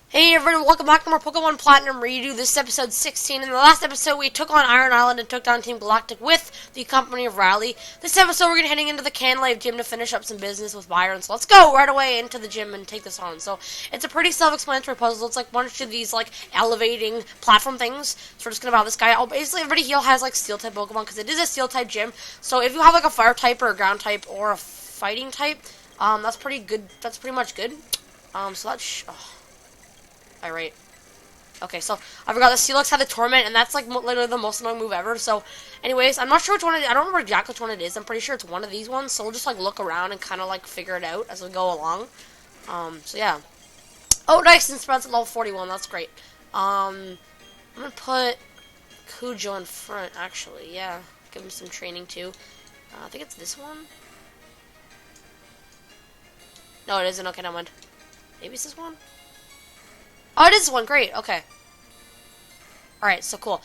Hey everyone, welcome back to more Pokemon Platinum Redo. This is episode 16. In the last episode, we took on Iron Island and took down Team Galactic with the company of Riley. This episode, we're going to heading into the Canalave gym to finish up some business with Byron. So let's go right away into the gym and take this on. So it's a pretty self-explanatory puzzle. It's like a bunch of these like elevating platform things. So we're just going to battle this guy. Basically, everybody here has like Steel-type Pokemon because it is a Steel-type gym. So if you have like a Fire-type or a Ground-type or a Fighting type, that's pretty good. That's pretty much good. So that's... Alright. Okay, so I forgot the Steelix had the Torment, and that's like literally the most annoying move ever. So, anyways, I'm not sure which one it is. I don't remember exactly which one it is. I'm pretty sure it's one of these ones. So we'll just like look around and kind of like figure it out as we go along. So yeah. Oh, nice! And Sprout's at level 41. That's great. I'm gonna put Cujo in front. Actually, yeah, give him some training too. I think it's this one. No, it isn't. Okay, never mind. Maybe it's this one. Oh, it is one. Great. Okay. Alright, so cool.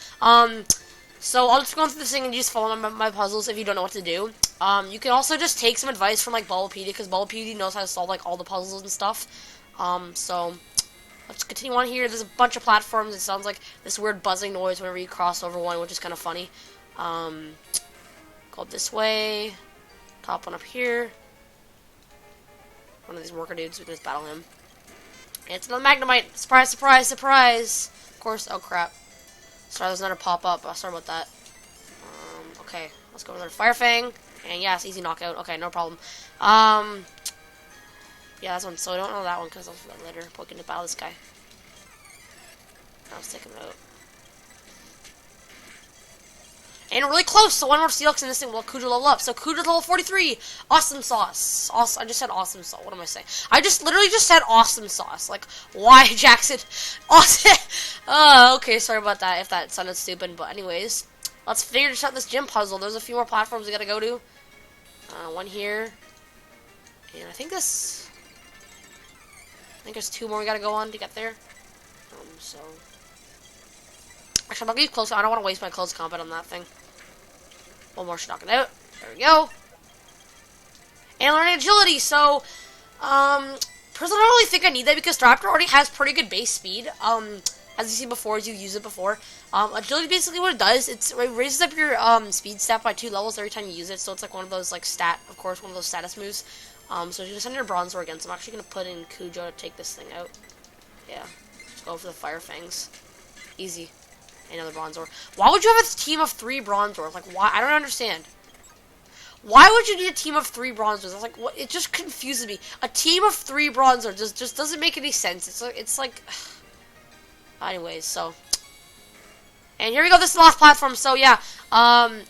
So I'll just go through this thing and you just follow my puzzles if you don't know what to do. You can also just take some advice from, like, Bulbapedia, because Bulbapedia knows how to solve, like, all the puzzles and stuff. So let's continue on here. There's a bunch of platforms. It sounds like this weird buzzing noise whenever you cross over one, which is kind of funny. Go up this way. Top one up here. One of these worker dudes. We can just battle him. It's another Magnemite. Surprise, surprise, surprise. Of course. Oh, crap. Sorry, there's another pop-up. Sorry about that. Okay. Let's go with another Fire Fang. And yes, easy knockout. Okay, no problem. Yeah, that's one. So I don't know that one because I'll forget later. Poking to battle this guy. Let's take him out. And really close, so one more Steelix in this thing will Cujo level up. So Cujo's level 43. Awesome sauce. Awesome. I just said awesome sauce. What am I saying? I literally just said awesome sauce. Like, why, Jackson? Awesome. Oh, okay. Sorry about that if that sounded stupid. But anyways, let's figure out this gym puzzle. There's a few more platforms we gotta go to. One here. And I think there's two more we gotta go on to get there. So... Actually, I'll get close. I don't want to waste my close combat on that thing. One more knock it out. There we go. And learning agility. So, personally, I don't really think I need that because Raptor already has pretty good base speed. As you see before, as you use it before. Agility basically what it does, it raises up your speed stat by 2 levels every time you use it. So it's like one of those like one of those status moves. So you just send your Bronzor again. So I'm actually gonna put in Cujo to take this thing out. Yeah, just go for the Fire Fangs. Easy. Another Bronzor. Why would you have a team of 3 Bronzors? Like, why? I don't understand. Why would you need a team of 3 Bronzors? I was like, what? It just confuses me. A team of 3 Bronzors just doesn't make any sense. It's like... Anyways, so... And here we go, this is the last platform, so yeah.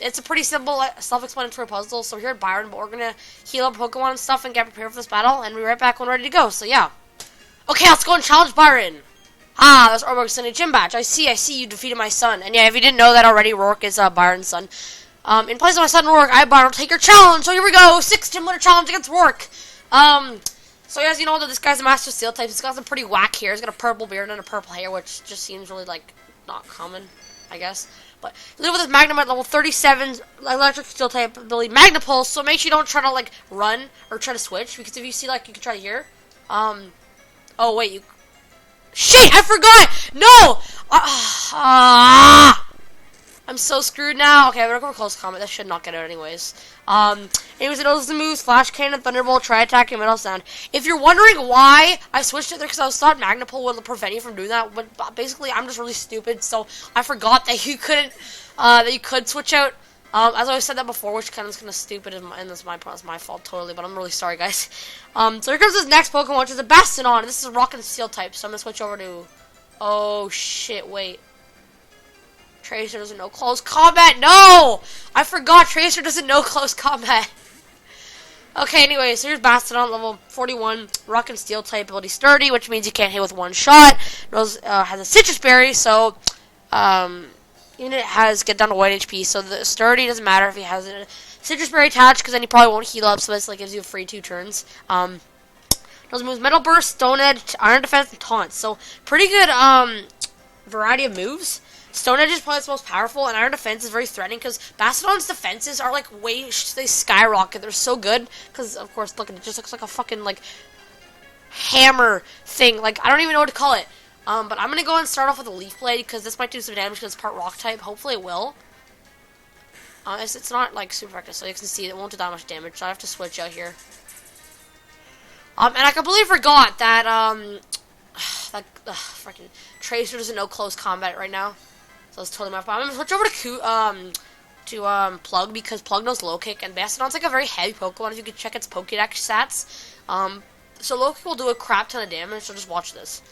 It's a pretty simple, self-explanatory puzzle. So here at Byron, but we're gonna heal up Pokemon and stuff and get prepared for this battle, and we'll be right back when we're ready to go, so yeah. Okay, let's go and challenge Byron. Ah, that's Rourke's son, a gym badge. I see, you defeated my son. And yeah, if you didn't know that already, Rourke is Byron's son. In place of my son Rourke, Byron will take your challenge. So here we go, 6 gym leader challenge against Rourke. So as you know, this guy's a master steel type. He's got some pretty whack hair. He's got a purple beard and a purple hair, which just seems really, like, not common, I guess. But you live with this Magnemite level 37 electric steel type ability, Magnapulse. So make sure you don't try to, like, run or try to switch. Because if you see, like, you can try to hear. Oh, wait, Shit, I forgot! No! I'm so screwed now. Okay, I'm gonna go for close combat. That should knock it out anyways. Anyways, it knows the moves Flash Cannon, Thunderbolt, Tri-Attack, and Metal Sound. If you're wondering why I switched it there, because I thought Magnapole would prevent you from doing that, but basically I'm just really stupid, so I forgot that you couldn't, that you could switch out. As I said that before, which kind of stupid, and that's my fault totally, but I'm really sorry, guys. So here comes this next Pokemon, which is a Bastiodon, and this is a Rock and Steel type, so I'm gonna switch over to... Oh, shit, wait. Tracer doesn't know close combat, no! I forgot Tracer doesn't know close combat. Okay, anyway, so here's Bastiodon, level 41, Rock and Steel type, ability Sturdy, which means you can't hit with one shot. It has a Citrus Berry, so, unit has get down to 1 HP, so the Sturdy doesn't matter if he has a Citrus Berry attached, because then he probably won't heal up, so this like gives you a free 2 turns. Those moves: Metal Burst, Stone Edge, Iron Defense, and Taunt. So pretty good variety of moves. Stone Edge is probably its most powerful, and Iron Defense is very threatening because Bastiodon's defenses are like they skyrocket. They're so good because, of course, look, it just looks like a fucking like hammer thing. Like I don't even know what to call it. But I'm going to go and start off with a Leaf Blade, because this might do some damage because it's part Rock type. Hopefully it will. It's not, like, super effective, so you can see it won't do that much damage, so I have to switch out here. And I completely forgot that, freaking Tracer doesn't know close combat right now. So it's totally my fault. I'm going to switch over to Plug, because Plug knows Low Kick, and Mastodon's like a very heavy Pokemon, if you could check its Pokédex stats. So Low Kick will do a crap ton of damage, so just watch this.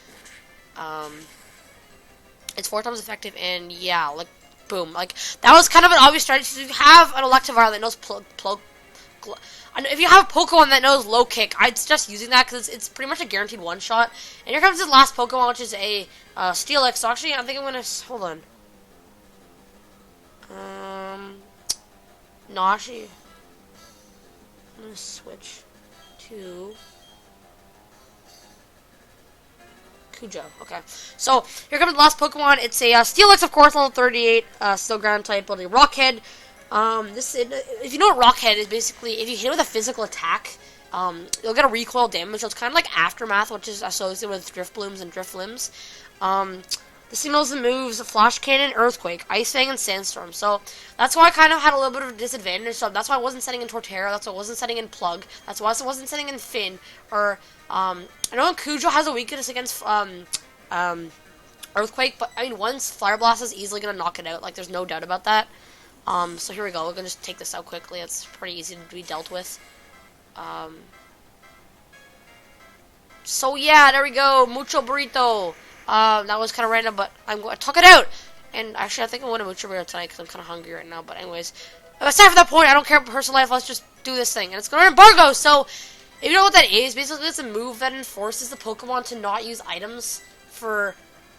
It's 4 times effective, and yeah, like, boom. Like, that was kind of an obvious strategy. If you have an Electivire that knows if you have a Pokemon that knows Low Kick, I'd suggest using that, because it's pretty much a guaranteed one-shot. And here comes the last Pokemon, which is a Steelix. So actually, I think I'm going to, hold on. No, actually, I'm going to switch to Cujo. Okay, so here comes the last Pokemon. It's a Steelix, of course, level 38, Steel Ground type, ability Rockhead. If you know what Rockhead is, basically, if you hit it with a physical attack, you'll get a recoil damage. So it's kind of like Aftermath, which is associated with Drift Blooms and Drift Limbs. The signals and moves: Flash Cannon, Earthquake, Ice Fang, and Sandstorm. So that's why I kind of had a little bit of a disadvantage. So that's why I wasn't setting in Torterra. That's why I wasn't setting in Plug. That's why I wasn't setting in Finn. Or I know Cujo has a weakness against Earthquake, but I mean, once Fire Blast is easily gonna knock it out. Like, there's no doubt about that. So here we go. We're gonna just take this out quickly. It's pretty easy to be dealt with. So yeah, there we go. Mucho Burrito. That was kind of random, but I'm going to talk it out. And actually, I think I'm going to Mucho Burrito tonight because I'm kind of hungry right now. But anyways, aside from that point, I don't care about personal life. Let's just do this thing. And it's going to embargo. So if you know what that is, basically it's a move that enforces the Pokemon to not use items for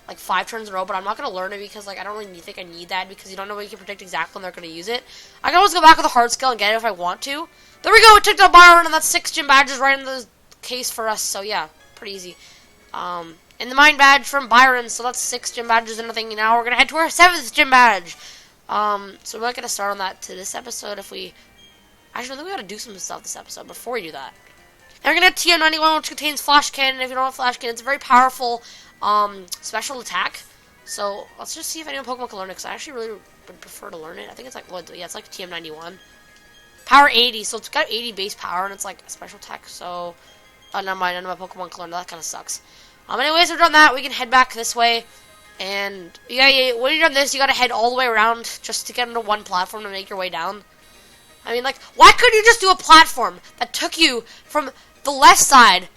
like 5 turns in a row. But I'm not going to learn it because like I don't really think I need that, because you don't know when you can predict exactly when they're going to use it. I can always go back with a hard skill and get it if I want to. There we go. We took down Byron, and that's 6 gym badges right in the case for us. So yeah, pretty easy. And the Mind Badge from Byron, so that's 6 gym badges and nothing. Now we're going to head to our 7th gym badge. So we're not going to start on that to this episode if we... Actually, I think we got to do some stuff this episode before we do that. And we're going to have TM91, which contains Flash Cannon. If you don't know what Flash Cannon, it's a very powerful special attack. So let's just see if any Pokemon can learn it, because I actually really would prefer to learn it. I think it's like, yeah, it's like TM91. Power 80, so it's got 80 base power, and it's like a special attack, so... never mind, none of my Pokemon can learn that. Kind of sucks. Anyways, we've done that. We can head back this way. And when you're done this, you gotta head all the way around just to get onto one platform to make your way down. I mean, like, why couldn't you just do a platform that took you from the left side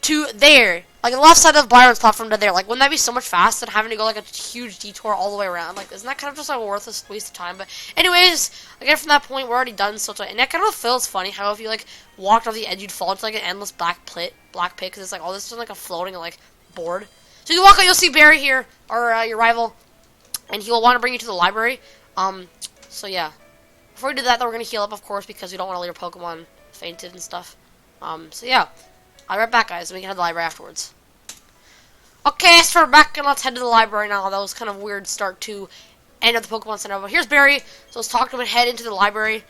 to there? Like, the left side of Byron's platform to there. Like, wouldn't that be so much faster than having to go, like, a huge detour all the way around? Like, isn't that kind of just, like, a worthless waste of time? But anyways, again, from that point, we're already done. So, and that kind of feels funny how if you, like, walked off the edge, you'd fall into, like, an endless black pit, because it's, like, all this is, like, a floating, like, board. So you walk out, you'll see Barry here, or your rival, and he will want to bring you to the library. So yeah. Before we do that, though, we're going to heal up, of course, because we don't want to let your Pokemon fainted and stuff. So yeah. I'll be right back, guys, and we can head to the library afterwards. Okay, so we're back, and let's head to the library now. That was kind of a weird start to end of the Pokemon Center. But here's Barry, so let's talk to him and head into the library.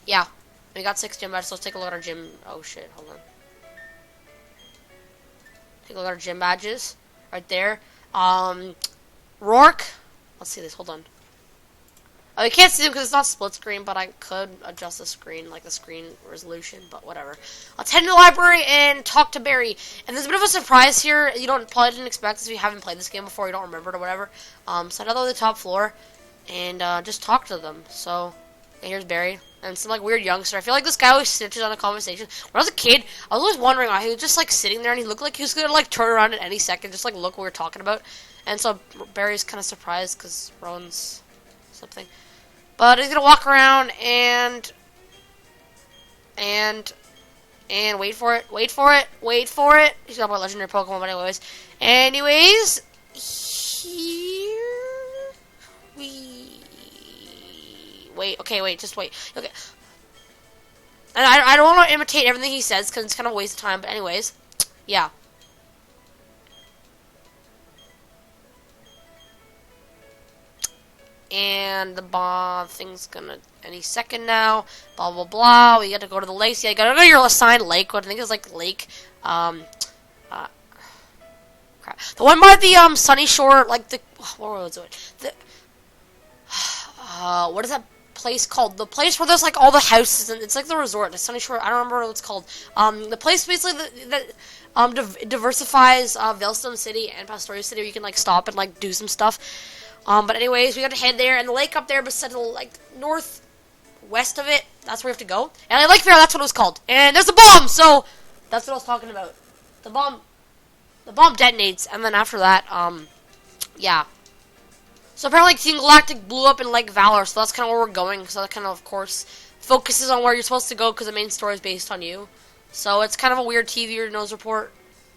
Yeah. We got 6 gym badges, so let's take a look at our gym. Oh, shit, hold on. Take a look at our gym badges. Right there. Rourke. Let's see this, hold on. Oh, you can't see them because it's not split screen, but I could adjust the screen, like the screen resolution, but whatever. Let's head to the library and talk to Barry. And there's a bit of a surprise here. You probably didn't expect this if you haven't played this game before, you don't remember it or whatever. So I'd go to the top floor and just talk to them. So, here's Barry. And some, like, weird youngster. I feel like this guy always snitches on a conversation. When I was a kid, I was always wondering why he was just, like, sitting there and he looked like he was going to, like, turn around at any second, just, like, look what we were talking about. And so Barry's kind of surprised because Rowan's something. But he's gonna walk around and wait for it. He's got more legendary Pokemon, but anyways, here we wait. Okay, wait, just wait. Okay, and I don't want to imitate everything he says because it's kind of a waste of time. But anyways, yeah. And the bomb thing's gonna any second now. Blah blah blah. We got to go to the lake. Yeah, you gotta go to your assigned lake. What I think is like lake. Crap. The one by the Sunny Shore, like the what was it? The what is that place called? The place where there's like all the houses and it's like the resort, the Sunny Shore. I don't remember what it's called. The place basically that diversifies Veilstone City and Pastoria City, where you can like stop and like do some stuff. But anyways, we got to head there, and the lake up there beside the like northwest of it. That's where we have to go. And I like there. That's what it was called. And there's a bomb, so that's what I was talking about. The bomb detonates, and then after that, yeah. So apparently Team Galactic blew up in Lake Valor, so that's kind of where we're going. So that kind of course, focuses on where you're supposed to go, because the main story is based on you. So it's kind of a weird TV or nose report.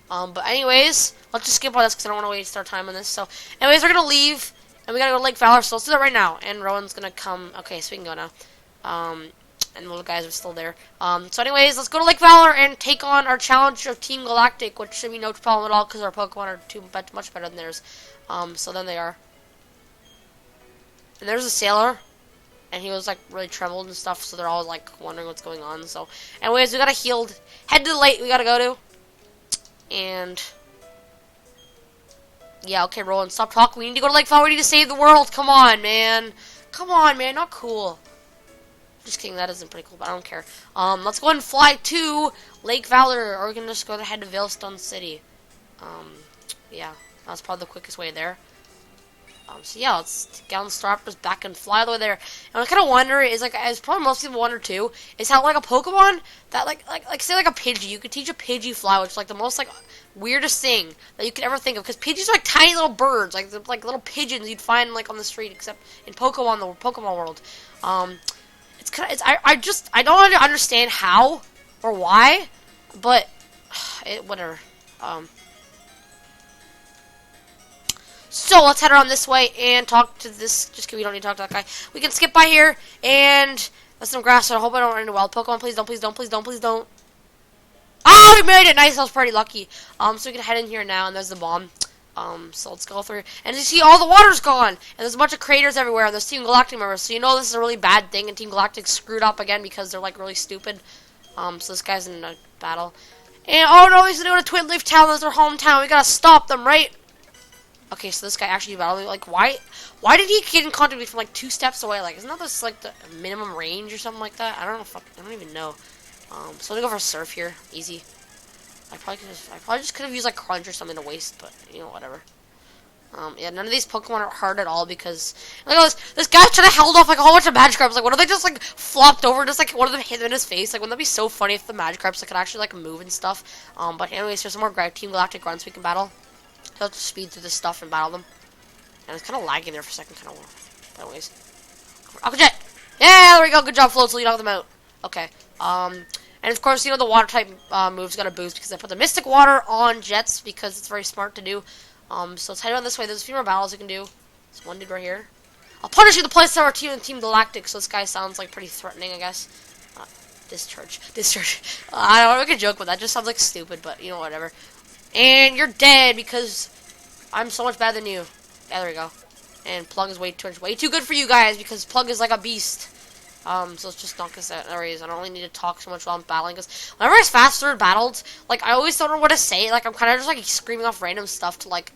But anyways, let's just skip all this, because I don't want to waste our time on this. So anyways, we're going to leave, and we got to go to Lake Valor, so let's do that right now. And Rowan's going to come. Okay, so we can go now. And the little guys are still there. So anyways, let's go to Lake Valor and take on our challenge of Team Galactic, which should be no problem at all, because our Pokemon are much better than theirs. So then they are. And there's a sailor, and he was like really trembled and stuff, so they're all like wondering what's going on. So anyways, we gotta head to the lake we gotta go to. And yeah, okay, Roland, stop talking. We need to go to Lake Valor. We need to save the world. Come on, man. Come on, man. Not cool. Just kidding, that isn't pretty cool, but I don't care. Let's go ahead and fly to Lake Valor, or we can just go ahead to Veilstone City. Yeah, that's probably the quickest way there. So yeah, let's get on the Staraptors back and fly all the way there. And I kind of wonder is like, as probably most people wonder too, is how like a Pokemon that like say like a Pidgey, you could teach a Pidgey fly, which is like the most like weirdest thing that you could ever think of, because Pidgeys are like tiny little birds, like little pigeons you'd find like on the street, except in the Pokemon world. It's kind of I don't understand how or why, but whatever. So let's head around this way and talk to this. Just kidding, we don't need to talk to that guy. We can skip by here and there's some grass. So I hope I don't run into wild Pokemon. Please don't, please don't, please don't, please don't. Oh, we made it! Nice, I was pretty lucky. So we can head in here now, and there's the bomb. So let's go through. And you see, all the water's gone, and there's a bunch of craters everywhere. And there's Team Galactic members, so you know this is a really bad thing. And Team Galactic screwed up again because they're like really stupid. So this guy's in a battle. And oh no, he's gonna go to Twin Leaf Town. That's their hometown. We gotta stop them, right? Okay, so this guy actually battled. Like, why did he get in contact with me from like 2 steps away? Like, isn't that this like the minimum range or something like that? I don't know. I don't even know. So I'm gonna go for a surf here, easy. I probably just could have used like crunch or something to waste, but you know, whatever. Yeah, none of these Pokemon are hard at all because look at this guy's trying to held off like a whole bunch of Magikarps. Like, what if they just like flopped over, just like one of them hit him in his face? Like, wouldn't that be so funny if the Magikarps like, could actually like move and stuff? But anyways, here's some more Team Galactic runs we can battle. So let's speed through this stuff and battle them. And it's kind of lagging there for a second, kind of. But anyways, Aqua Jet. Yeah, there we go. Good job, Float. So you knocked them out. Okay. And of course, you know the water type moves got a boost because I put the Mystic Water on Jets because it's very smart to do. So let's head on this way. There's a few more battles you can do. There's one dude right here. I'll punish you the place of our Team Galactic. So this guy sounds like pretty threatening, I guess. Discharge. I don't make a joke, but that just sounds like stupid. But you know, whatever. And you're dead because I'm so much better than you. Yeah, there we go. And Plug is way too good for you guys because Plug is like a beast. So let's just knock this out. There he is. I don't really need to talk so much while I'm battling because whenever I fast forward battled, like I always don't know what to say. Like I'm kind of just like screaming off random stuff to like,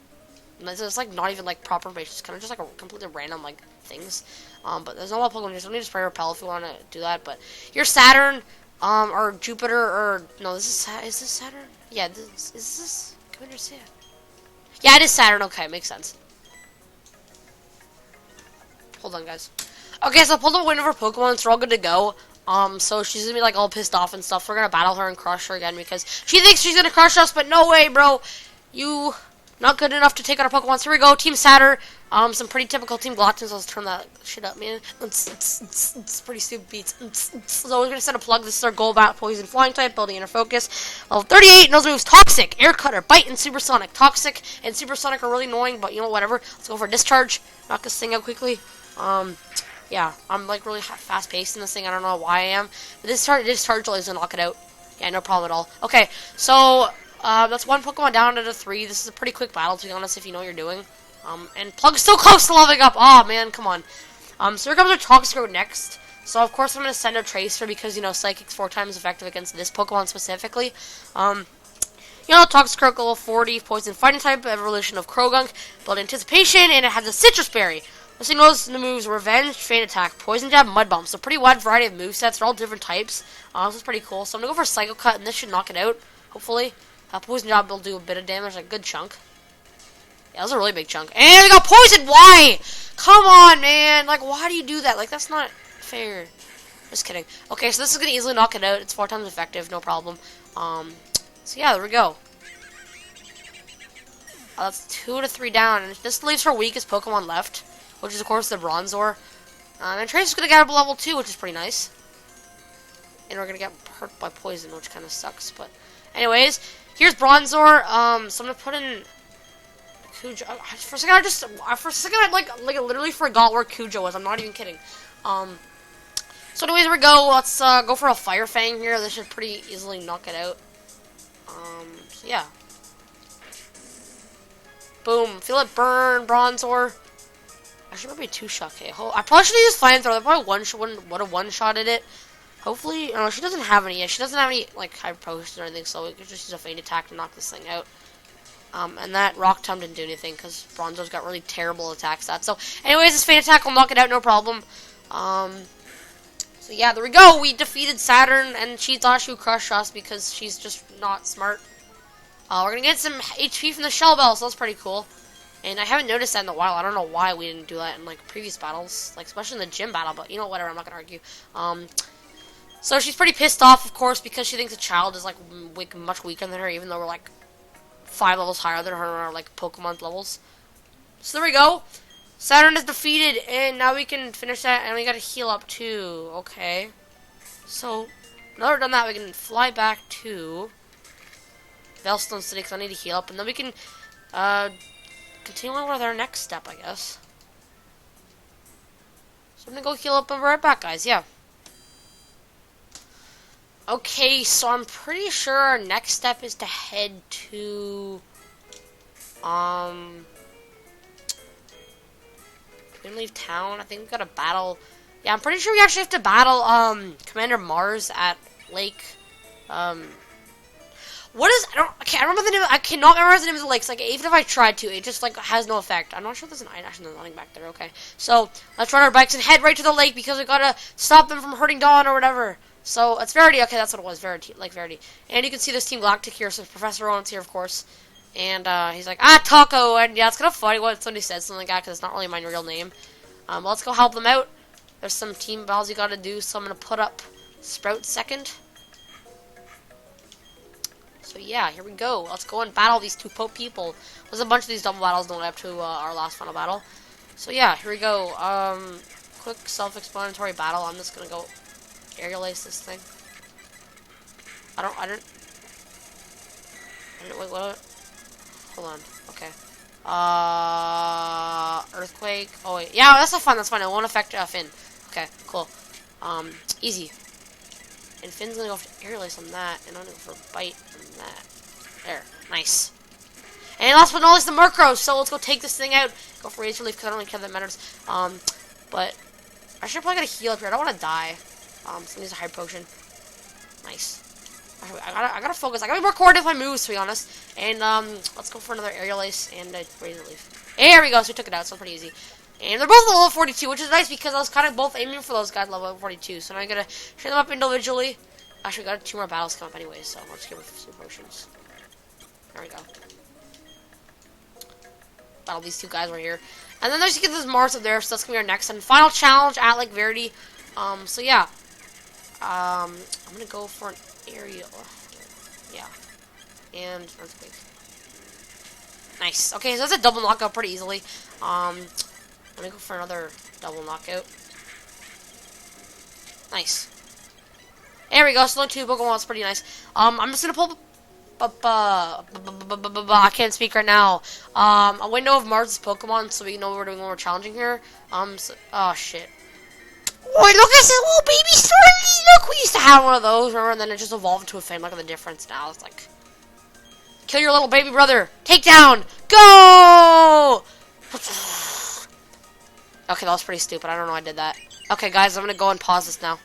it's like not even like proper information. It's kind of just like a completely random like things. But there's no more Pokemon here, so don't need to spray Repel if you want to do that. But you're Saturn, or Jupiter, or no, is this Saturn? Yeah, is this Commander Saturn? Yeah, it is Saturn. Okay, makes sense. Hold on, guys. Okay, so I pulled up one of her Pokemon, so we're all good to go. So she's gonna be like all pissed off and stuff. We're gonna battle her and crush her again because she thinks she's gonna crush us, but no way, bro. You not good enough to take out our Pokemon. So here we go, Team Saturn. Some pretty typical Team Galactic. So let's turn that shit up, man. It's pretty stupid beats. So we're gonna set a Plug. This is our goal bat, Poison, Flying type, building inner focus. Level 38. Knows moves Toxic, Air Cutter, Bite, and Supersonic. Toxic and Supersonic are really annoying, but you know whatever. Let's go for Discharge. Knock this thing out quickly. Yeah, I'm like really fast paced in this thing. I don't know why I am. But Discharge always gonna knock it out. Yeah, no problem at all. Okay, so that's one Pokemon down to 3. This is a pretty quick battle, to be honest, if you know what you're doing. And Plug's so close to leveling up. Oh man, come on. So here comes our Toxicroak next. So of course I'm gonna send a Tracer because you know Psychic's 4 times effective against this Pokemon specifically. Toxicroak level 40, poison fighting type, evolution of Krogunk, build anticipation, and it has a citrus berry. This thing knows the moves Revenge, Feint Attack, Poison Jab, Mud Bomb. So pretty wide variety of movesets. They're all different types. This is pretty cool. So I'm going to go for Psycho Cut, and this should knock it out, hopefully. Poison Jab will do a bit of damage, a good chunk. Yeah, that was a really big chunk. And we got Poison! Why? Come on, man. Like, why do you do that? Like, that's not fair. Just kidding. Okay, so this is going to easily knock it out. It's 4 times effective, no problem. So yeah, there we go. That's 2 to 3 down, and this leaves her weakest Pokemon left, which is of course the Bronzor. And Tracer's gonna get up to level 2, which is pretty nice. And we're gonna get hurt by poison, which kind of sucks. But anyways, here's Bronzor. So I'm gonna put in Cujo. For a second, I literally forgot where Cujo was. I'm not even kidding. So anyways, here we go. Let's go for a Fire Fang here. This should pretty easily knock it out. So yeah. Boom. Feel it burn, Bronzor. Actually, maybe a 2-shot KO. I probably should have used Flamethrower. I probably would have one-shotted it. Hopefully, no, she doesn't have any yet. She doesn't have any, like, high potions or anything, so we could just use a Feint Attack to knock this thing out. And that Rock Tomb didn't do anything, because Bronzor's got really terrible attack stats. So, anyways, this Feint Attack will knock it out, no problem. So yeah, there we go. We defeated Saturn, and she thought she would crush us because she's just not smart. We're gonna get some HP from the Shell Bell, so that's pretty cool. And I haven't noticed that in a while. I don't know why we didn't do that in like previous battles, like especially in the gym battle. But you know, whatever. I'm not gonna argue. So she's pretty pissed off, of course, because she thinks the child is like much weaker than her, even though we're like 5 levels higher than her in our like Pokemon levels. So there we go. Saturn is defeated, and now we can finish that, and we gotta heal up too. Okay. So now that we've done that, we can fly back to Veilstone City because I need to heal up, and then we can continue on with our next step, I guess. So I'm gonna go heal up and be right back, guys. Yeah. Okay, so I'm pretty sure our next step is to head to we can leave town. I think we've got to battle. Yeah, I'm pretty sure we actually have to battle Commander Mars at Lake. What is? I can't remember the name. I cannot memorize the name of the lakes. Like even if I tried to, it just like has no effect. I'm not sure if there's an actually there's nothing back there. Okay, so let's ride our bikes and head right to the lake because we gotta stop them from hurting Dawn or whatever. So it's Verity. Okay, that's what it was. Verity, like Verity. And you can see this Team Galactic here. So Professor Rowan's here, of course. And he's like, Taco. And yeah, it's kind of funny when somebody says something like that because it's not really my real name. Let's go help them out. There's some team battles you gotta do. So I'm gonna put up Sprout second. So yeah, here we go. Let's go and battle these 2 Pope people. There's a bunch of these double battles going up to our last final battle. So yeah, here we go. Quick self-explanatory battle. I'm just gonna go aerial ace this thing. Wait, what? Hold on. Okay. Earthquake. Oh wait. Yeah, that's not fun. That's fine. It won't affect Finn. Okay, cool. Easy. And Finn's gonna go for aerial ace on that, and I'm gonna go for bite on that. There. Nice. And last but not least, the Murkrow. So let's go take this thing out. Go for Razor Leaf because I don't really care if that matters. But I should probably get a heal up here. I don't want to die. So I'm gonna use a high potion. Nice. I gotta focus. I gotta be more coordinated with my moves, to be honest. And let's go for another aerial ace and a Razor Leaf. There we go. So we took it out. So pretty easy. And they're both level 42, which is nice because I was kind of both aiming for those guys level 42. So now I gotta train them up individually. Actually, got 2 more battles come up anyways, so let's give them some potions. There we go. Battle these 2 guys right here. And then there's this Mars up there, so that's gonna be our next and final challenge at Lake Verity. So yeah. I'm gonna go for an aerial. Yeah. And earthquake. Nice. Okay, so that's a double knockout pretty easily. I'm gonna go for another double knockout. Nice. There we go. So only 2 Pokemon. It's pretty nice. I'm just gonna pull up. I can't speak right now. A window of Mars' Pokemon, so we know what we're doing when we're challenging here. Oh shit. Wait, look at this little baby Starly! Look, we used to have one of those, remember? And then it just evolved into a Fang. Look at the difference now. It's like, kill your little baby brother. Take down. Go! Okay, that was pretty stupid. I don't know why I did that. Okay, guys, I'm gonna go and pause this now.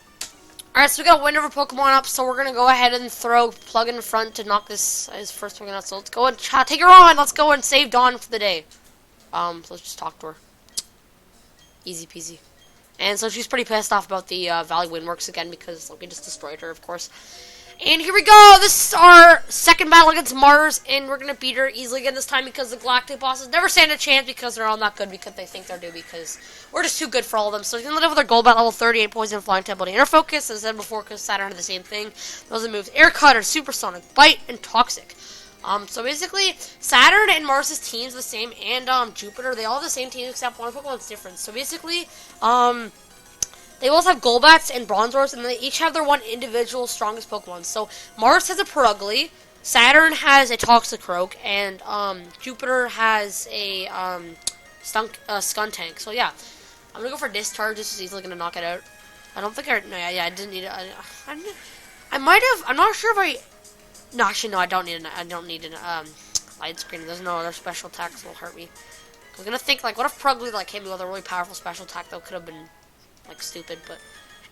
Alright, so we got a Windover Pokemon up, so we're going to go ahead and throw Plug in front to knock this his first Pokemon out. So let's go and take her on. Let's go and save Dawn for the day. So let's just talk to her. Easy peasy. And so she's pretty pissed off about the Valley Windworks again because we just destroyed her, of course. And here we go! This is our second battle against Mars, and we're going to beat her easily again this time because the Galactic bosses never stand a chance because they're all not good because they think they're due because we're just too good for all of them. So we're going to live with our gold at level 38, Poison, Flying, Type, Inner Focus, as I said before, because Saturn had the same thing. Those are moves Air Cutter, Supersonic, Bite, and Toxic. So basically, Saturn and Mars' teams are the same, and Jupiter, they all have the same team except one Pokemon's different. So basically, they both have Golbats and Bronzors, and they each have their one individual strongest Pokemon. So Mars has a Purugly, Saturn has a Toxicroak, and Jupiter has a Skuntank. So yeah, I'm gonna go for Discharge. This is easily gonna knock it out. I don't think I I didn't need it. I might have. I'm not sure if I. No, actually, no. I don't need an light screen. There's no other special attacks that will hurt me. I was gonna think like, what if Purugly like hit me with a really powerful special attack that could have been like stupid, but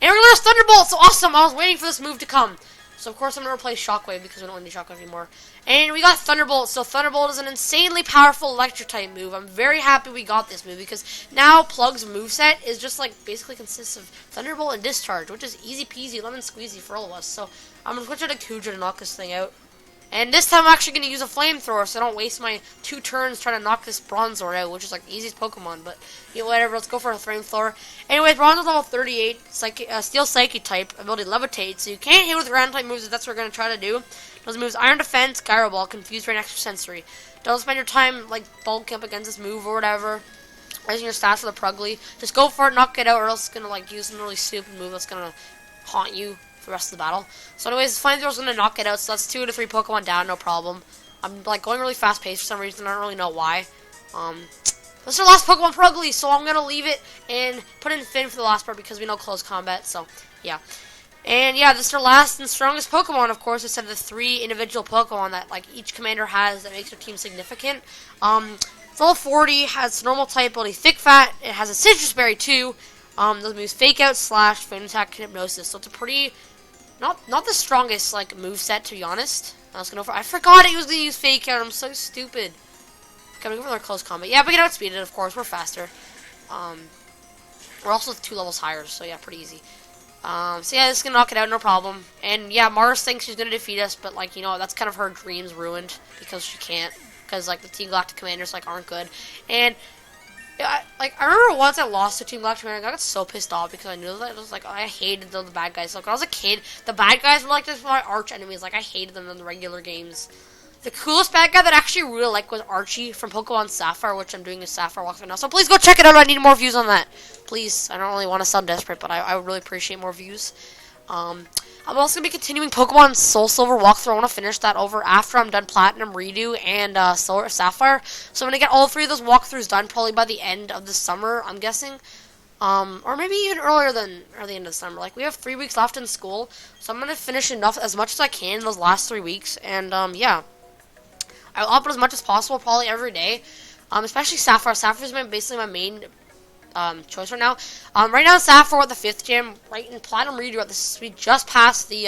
and we're gonna use Thunderbolt. So awesome! I was waiting for this move to come. So of course I'm gonna replace Shockwave because we don't need Shockwave anymore. And we got Thunderbolt. So Thunderbolt is an insanely powerful electric type move. I'm very happy we got this move because now Plug's moveset is just like basically consists of Thunderbolt and Discharge, which is easy peasy, lemon squeezy for all of us. So I'm gonna switch out to Kudra to knock this thing out. And this time I'm actually going to use a flamethrower so I don't waste my 2 turns trying to knock this Bronzor out, which is like the easiest Pokemon, but you know, whatever, let's go for a flamethrower. Anyways, Bronzor's level 38, Steel Psychic type, ability Levitate, so you can't hit with ground type moves if that's what we're going to try to do. Those moves Iron Defense, Gyro Ball, Confuse Rain, Extrasensory. Don't spend your time like bulking up against this move or whatever, raising your stats for the Purugly. Just go for it, knock it out, or else it's going to like use some really stupid move that's going to haunt you the rest of the battle. So anyways, Flamethrow's gonna knock it out, so that's 2 to 3 Pokemon down, no problem. I'm like going really fast paced for some reason, I don't really know why. This is our last Pokemon Purugly, so I'm gonna leave it and put in Finn for the last part because we know close combat, so yeah. And yeah, this is our last and strongest Pokemon, of course, instead of the 3 individual Pokemon that like each commander has that makes their team significant. It's level 40, has normal type ability Thick Fat, it has a Citrus Berry too. Those moves Fake Out, Slash, Flame Attack, Hypnosis, so it's a pretty Not the strongest like moveset, to be honest. I forgot he was gonna use Fake Out. I'm so stupid. Okay, I'm gonna go for our close combat. Yeah, we can outspeed it, of course. We're faster. We're also 2 levels higher, so yeah, pretty easy. So yeah, this is gonna knock it out, no problem. And yeah, Mars thinks she's gonna defeat us, but like, you know, that's kind of her dreams ruined because she can't. Because like the Team Galactic commanders like aren't good. And yeah, I remember once I lost to Team Galactic, I got so pissed off because I knew that it was like I hated the bad guys. Like when I was a kid, the bad guys were like this were my arch enemies. Like I hated them in the regular games. The coolest bad guy that I actually really liked was Archie from Pokemon Sapphire, which I'm doing a Sapphire walkthrough now. So please go check it out. I need more views on that. Please, I don't really want to sound desperate, but I would really appreciate more views. I'm also going to be continuing Pokemon Soul Silver walkthrough. I want to finish that over after I'm done Platinum, Redo, and Solar Sapphire. So I'm going to get all 3 of those walkthroughs done probably by the end of the summer, I'm guessing. Or maybe even earlier than the end of the summer. Like, we have 3 weeks left in school, so I'm going to finish as much as I can in those last 3 weeks. And, yeah. I'll upload as much as possible, probably every day. Especially Sapphire. Sapphire is basically my main choice right now. Right now, Sapphire at the 5th gym. Right in Platinum Redo, we just passed the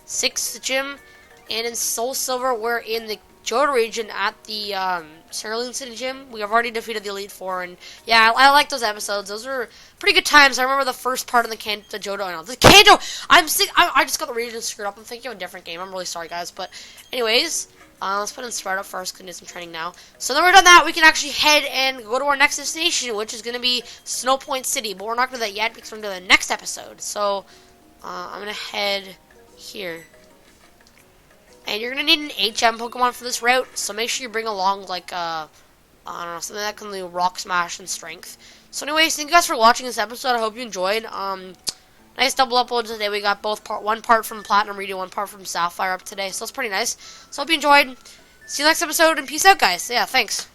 6th gym. And in Soul Silver, we're in the Johto region at the Cerulean City gym. We have already defeated the Elite Four. And yeah, I like those episodes. Those are pretty good times. I remember the first part of the Johto. No, the Kanto! I just got the region screwed up. I'm thinking of a different game. I'm really sorry, guys. But anyways, let's put in Sprout up first. Gonna do some training now. So then we're done that. We can actually head and go to our next destination, which is going to be Snow Point City. But we're not going to do that yet because we're going to do the next episode. So I'm going to head here. And you're going to need an HM Pokemon for this route. So make sure you bring along, like, I don't know, something that can do Rock Smash and Strength. So anyways, thank you guys for watching this episode. I hope you enjoyed. Nice double uploads today. We got one part from Platinum Redo, one part from Sapphire up today. So it's pretty nice. So hope you enjoyed. See you next episode, and peace out, guys. Yeah, thanks.